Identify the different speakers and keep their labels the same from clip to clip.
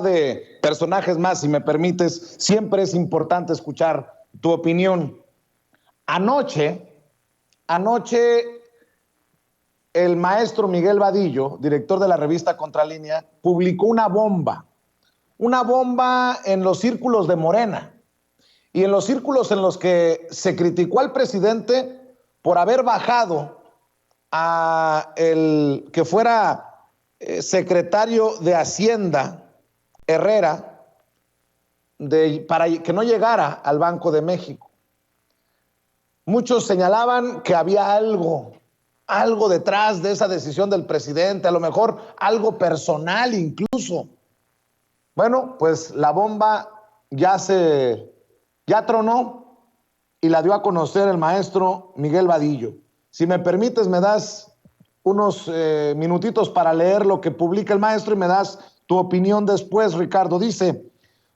Speaker 1: de personajes más, si me permites, siempre es importante escuchar tu opinión. Anoche el maestro Miguel Vadillo, director de la revista Contralínea, publicó una bomba en los círculos de Morena y en los círculos en los que se criticó al presidente por haber bajado a el que fuera secretario de Hacienda, Herrera, para que no llegara al Banco de México. Muchos señalaban que había algo detrás de esa decisión del presidente, a lo mejor algo personal incluso. Bueno, pues la bomba ya tronó y la dio a conocer el maestro Miguel Vadillo. Si me permites, me das unos minutitos para leer lo que publica el maestro y me das tu opinión después, Ricardo. Dice: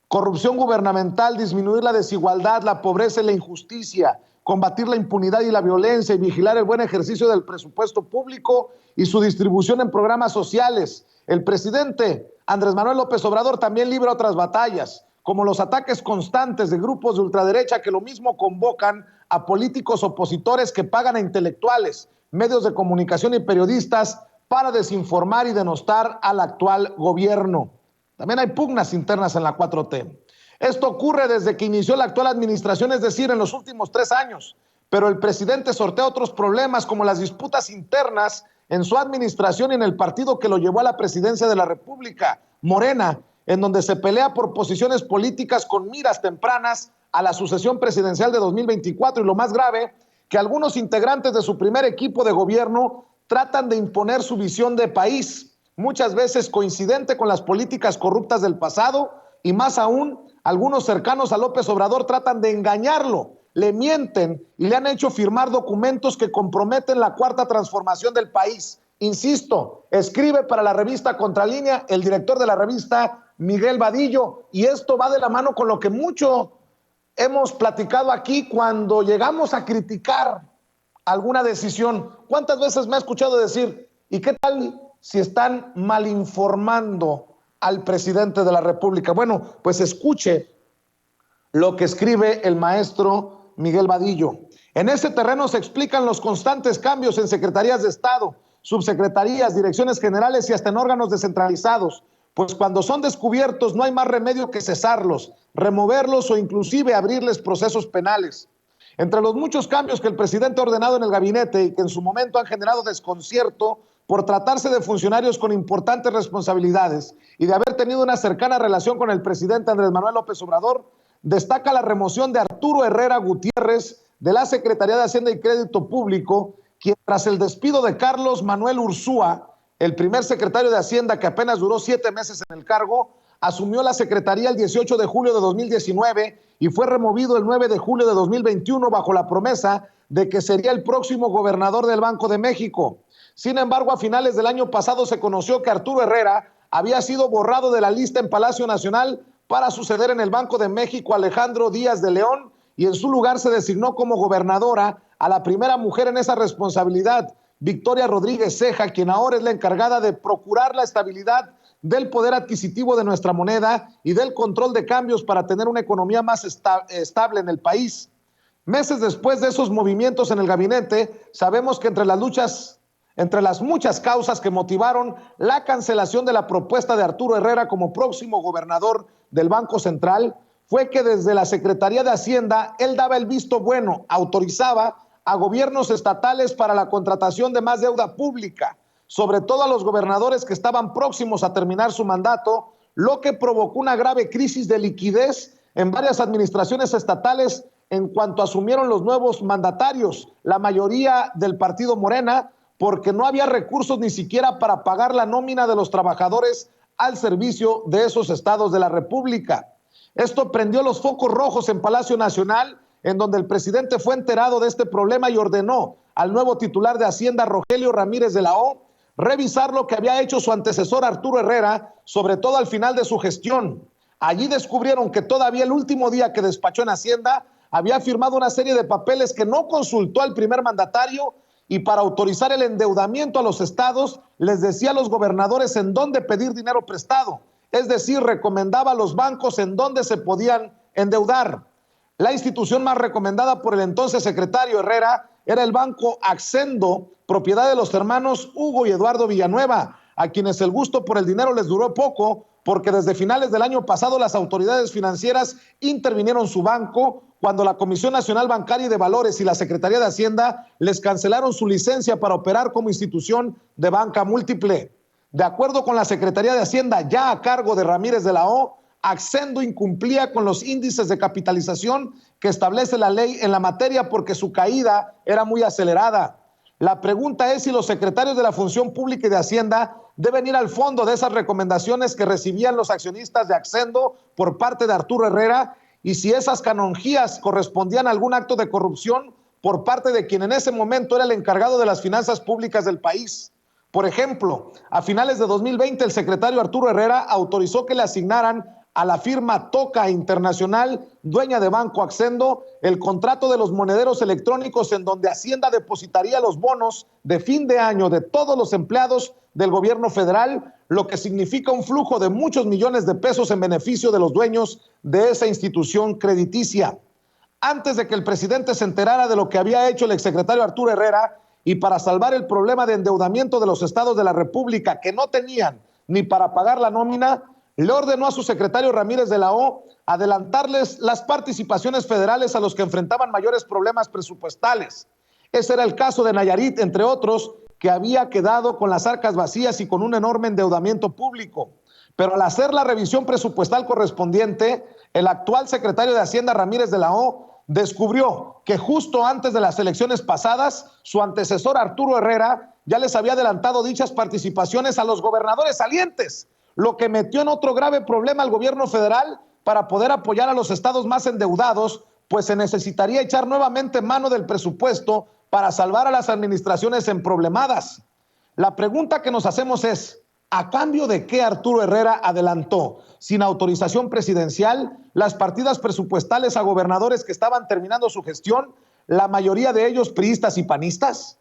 Speaker 1: corrupción gubernamental, disminuir la desigualdad, la pobreza y la injusticia, combatir la impunidad y la violencia y vigilar el buen ejercicio del presupuesto público y su distribución en programas sociales. El presidente Andrés Manuel López Obrador también libra otras batallas, como los ataques constantes de grupos de ultraderecha que lo mismo convocan a políticos opositores que pagan a intelectuales, medios de comunicación y periodistas para desinformar y denostar al actual gobierno. También hay pugnas internas en la 4T. Esto ocurre desde que inició la actual administración, es decir, en los últimos 3 años. Pero el presidente sortea otros problemas, como las disputas internas en su administración y en el partido que lo llevó a la presidencia de la República, Morena, en donde se pelea por posiciones políticas con miras tempranas a la sucesión presidencial de 2024. Y lo más grave, que algunos integrantes de su primer equipo de gobierno tratan de imponer su visión de país, muchas veces coincidente con las políticas corruptas del pasado, y más aún, algunos cercanos a López Obrador tratan de engañarlo, le mienten y le han hecho firmar documentos que comprometen la cuarta transformación del país. Insisto, escribe para la revista Contralínea el director de la revista, Miguel Vadillo, y esto va de la mano con lo que mucho hemos platicado aquí cuando llegamos a criticar alguna decisión. ¿Cuántas veces me ha escuchado decir, ¿y qué tal si están mal informando al presidente de la República? Bueno, pues escuche lo que escribe el maestro Miguel Vadillo. En ese terreno se explican los constantes cambios en secretarías de Estado, subsecretarías, direcciones generales y hasta en órganos descentralizados, pues cuando son descubiertos no hay más remedio que cesarlos, removerlos o inclusive abrirles procesos penales. Entre los muchos cambios que el presidente ha ordenado en el gabinete y que en su momento han generado desconcierto por tratarse de funcionarios con importantes responsabilidades y de haber tenido una cercana relación con el presidente Andrés Manuel López Obrador, destaca la remoción de Arturo Herrera Gutiérrez de la Secretaría de Hacienda y Crédito Público, quien tras el despido de Carlos Manuel Ursúa, el primer secretario de Hacienda que apenas duró 7 meses en el cargo, asumió la secretaría el 18 de julio de 2019 y fue removido el 9 de julio de 2021 bajo la promesa de que sería el próximo gobernador del Banco de México. Sin embargo, a finales del año pasado se conoció que Arturo Herrera había sido borrado de la lista en Palacio Nacional para suceder en el Banco de México a Alejandro Díaz de León, y en su lugar se designó como gobernadora a la primera mujer en esa responsabilidad, Victoria Rodríguez Ceja, quien ahora es la encargada de procurar la estabilidad del poder adquisitivo de nuestra moneda y del control de cambios para tener una economía más estable en el país. Meses después de esos movimientos en el gabinete, sabemos que entre las muchas causas que motivaron la cancelación de la propuesta de Arturo Herrera como próximo gobernador del Banco Central, fue que desde la Secretaría de Hacienda él daba el visto bueno, autorizaba a gobiernos estatales para la contratación de más deuda pública, sobre todo a los gobernadores que estaban próximos a terminar su mandato, lo que provocó una grave crisis de liquidez en varias administraciones estatales en cuanto asumieron los nuevos mandatarios, la mayoría del partido Morena, porque no había recursos ni siquiera para pagar la nómina de los trabajadores al servicio de esos estados de la República. Esto prendió los focos rojos en Palacio Nacional, en donde el presidente fue enterado de este problema y ordenó al nuevo titular de Hacienda, Rogelio Ramírez de la O, revisar lo que había hecho su antecesor Arturo Herrera, sobre todo al final de su gestión. Allí descubrieron que todavía el último día que despachó en Hacienda había firmado una serie de papeles que no consultó al primer mandatario, y para autorizar el endeudamiento a los estados les decía a los gobernadores en dónde pedir dinero prestado. es decir, recomendaba a los bancos en dónde se podían endeudar. La institución más recomendada por el entonces secretario Herrera era el banco Accendo, propiedad de los hermanos Hugo y Eduardo Villanueva, a quienes el gusto por el dinero les duró poco, porque desde finales del año pasado las autoridades financieras intervinieron su banco cuando la Comisión Nacional Bancaria y de Valores y la Secretaría de Hacienda les cancelaron su licencia para operar como institución de banca múltiple. De acuerdo con la Secretaría de Hacienda, ya a cargo de Ramírez de la O, Accendo incumplía con los índices de capitalización que establece la ley en la materia porque su caída era muy acelerada. La pregunta es si los secretarios de la Función Pública y de Hacienda deben ir al fondo de esas recomendaciones que recibían los accionistas de Accendo por parte de Arturo Herrera y si esas canonjías correspondían a algún acto de corrupción por parte de quien en ese momento era el encargado de las finanzas públicas del país. Por ejemplo, a finales de 2020 el secretario Arturo Herrera autorizó que le asignaran a la firma Toca Internacional, dueña de Banco Accendo, el contrato de los monederos electrónicos en donde Hacienda depositaría los bonos de fin de año de todos los empleados del gobierno federal, lo que significa un flujo de muchos millones de pesos en beneficio de los dueños de esa institución crediticia. Antes de que el presidente se enterara de lo que había hecho el exsecretario Arturo Herrera y para salvar el problema de endeudamiento de los estados de la República que no tenían ni para pagar la nómina, le ordenó a su secretario Ramírez de la O adelantarles las participaciones federales a los que enfrentaban mayores problemas presupuestales. Ese era el caso de Nayarit, entre otros, que había quedado con las arcas vacías y con un enorme endeudamiento público. Pero al hacer la revisión presupuestal correspondiente, el actual secretario de Hacienda Ramírez de la O descubrió que justo antes de las elecciones pasadas, su antecesor Arturo Herrera ya les había adelantado dichas participaciones a los gobernadores salientes, lo que metió en otro grave problema al gobierno federal para poder apoyar a los estados más endeudados, pues se necesitaría echar nuevamente mano del presupuesto para salvar a las administraciones emproblemadas. La pregunta que nos hacemos es, ¿a cambio de qué Arturo Herrera adelantó, sin autorización presidencial, las partidas presupuestales a gobernadores que estaban terminando su gestión, la mayoría de ellos priistas y panistas?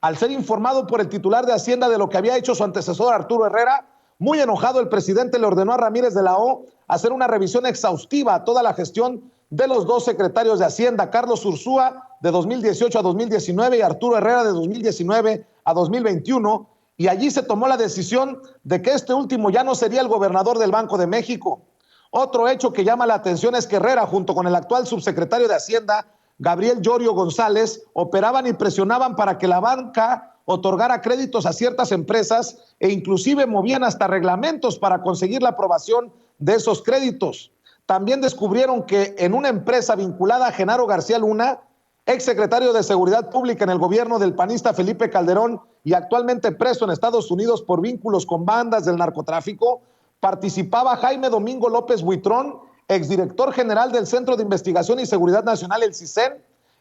Speaker 1: Al ser informado por el titular de Hacienda de lo que había hecho su antecesor Arturo Herrera, muy enojado, el presidente le ordenó a Ramírez de la O hacer una revisión exhaustiva a toda la gestión de los dos secretarios de Hacienda, Carlos Ursúa de 2018 a 2019 y Arturo Herrera de 2019 a 2021, y allí se tomó la decisión de que este último ya no sería el gobernador del Banco de México. Otro hecho que llama la atención es que Herrera, junto con el actual subsecretario de Hacienda, Gabriel Llorio González, operaban y presionaban para que la banca otorgara créditos a ciertas empresas e inclusive movían hasta reglamentos para conseguir la aprobación de esos créditos. También descubrieron que en una empresa vinculada a Genaro García Luna, exsecretario de Seguridad Pública en el gobierno del panista Felipe Calderón y actualmente preso en Estados Unidos por vínculos con bandas del narcotráfico, participaba Jaime Domingo López Buitrón, exdirector general del Centro de Investigación y Seguridad Nacional, el CISEN,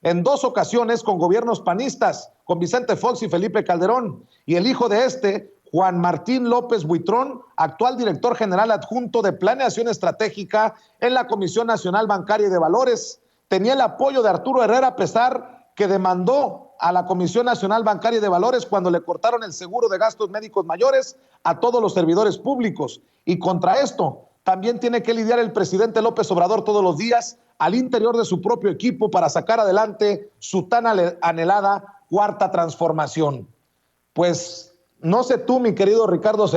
Speaker 1: en 2 ocasiones con gobiernos panistas, con Vicente Fox y Felipe Calderón, y el hijo de este, Juan Martín López Buitrón, actual director general adjunto de Planeación Estratégica en la Comisión Nacional Bancaria y de Valores. Tenía el apoyo de Arturo Herrera a pesar que demandó a la Comisión Nacional Bancaria y de Valores cuando le cortaron el seguro de gastos médicos mayores a todos los servidores públicos. Y contra esto también tiene que lidiar el presidente López Obrador todos los días al interior de su propio equipo para sacar adelante su tan anhelada cuarta transformación. Pues no sé tú, mi querido Ricardo